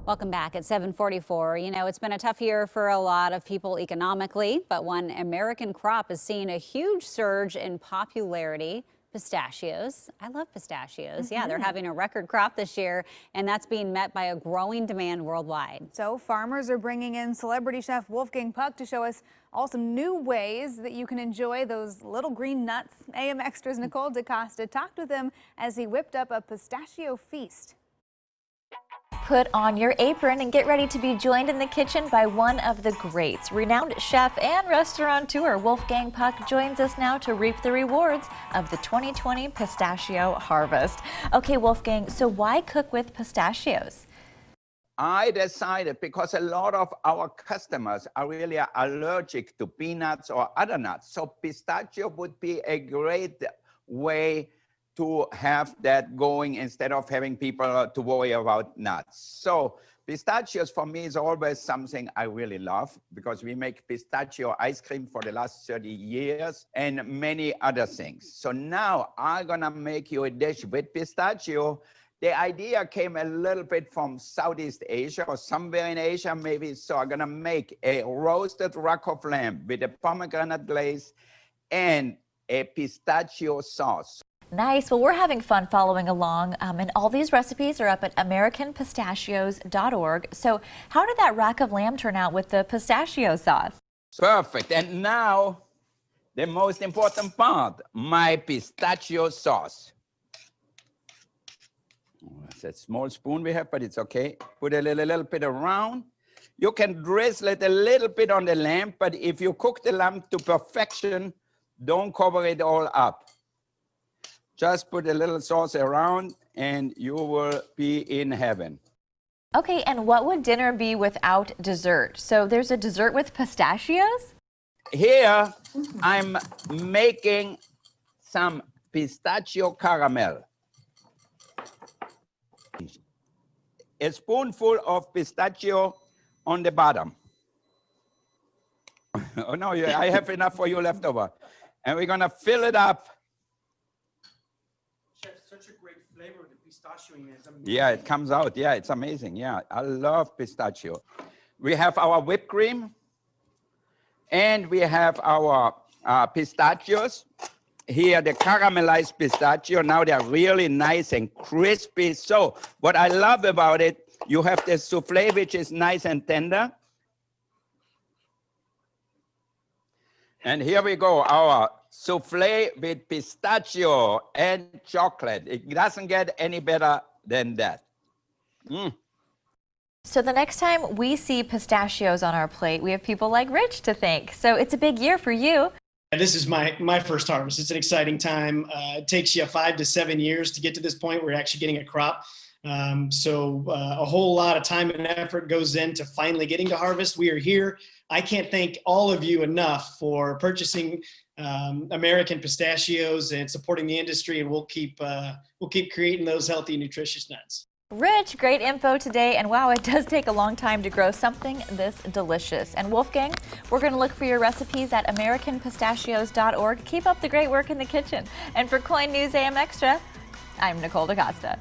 Welcome back at 7:44. You know, it's been a tough year for a lot of people economically, but one American crop has seen a huge surge in popularity. Pistachios. I love pistachios. Yeah, they're having a record crop this year, and that's being met by a growing demand worldwide. So farmers are bringing in celebrity chef Wolfgang Puck to show us all some new ways that you can enjoy those little green nuts. AM Extra's Nicole DeCosta talked with him as he whipped up a pistachio feast. Put on your apron and get ready to be joined in the kitchen by one of the greats. Renowned chef and restaurateur Wolfgang Puck joins us now to reap the rewards of the 2020 pistachio harvest. Okay, Wolfgang, so why cook with pistachios? I decided because a lot of our customers are really allergic to peanuts or other nuts. So pistachio would be a great way to have that going instead of having people to worry about nuts. So pistachios for me is always something I really love because we make pistachio ice cream for the last 30 years and many other things. So now I'm gonna make you a dish with pistachio. The idea came a little bit from Southeast Asia or somewhere in Asia maybe. So I'm gonna make a roasted rack of lamb with a pomegranate glaze and a pistachio sauce. Nice. Well, we're having fun following along, and all these recipes are up at AmericanPistachios.org. So how did that rack of lamb turn out with the pistachio sauce? Perfect. And now, the most important part, my pistachio sauce. It's a small spoon we have, but it's okay. Put a little bit around. You can drizzle it a little bit on the lamb, but if you cook the lamb to perfection, don't cover it all up. Just put a little sauce around and you will be in heaven. Okay, and what would dinner be without dessert? So there's a dessert with pistachios? Here, I'm making some pistachio caramel. A spoonful of pistachio on the bottom. Oh no, I have enough for you left over. And we're gonna fill it up. Chef, such a great flavor, the pistachio in it. Yeah, it comes out. Yeah, it's amazing. Yeah, I love pistachio. We have our whipped cream and we have our pistachios. Here, the caramelized pistachio. Now they're really nice and crispy. So what I love about it, you have the soufflé, which is nice and tender. And here we go, our soufflé with pistachio and chocolate. It doesn't get any better than that. So the next time we see pistachios on our plate, we have people like Rich to thank. So it's a big year for you. This is my first harvest. It's an exciting time. It takes you 5 to 7 years to get to this point where you're actually getting a crop. So a whole lot of time and effort goes into finally getting to harvest. We are here. I can't thank all of you enough for purchasing American pistachios and supporting the industry, and we'll keep creating those healthy, nutritious nuts. Rich, great info today, and wow, it does take a long time to grow something this delicious. And Wolfgang, we're going to look for your recipes at AmericanPistachios.org. Keep up the great work in the kitchen. And for KOIN News AM Extra, I'm Nicole DeCosta.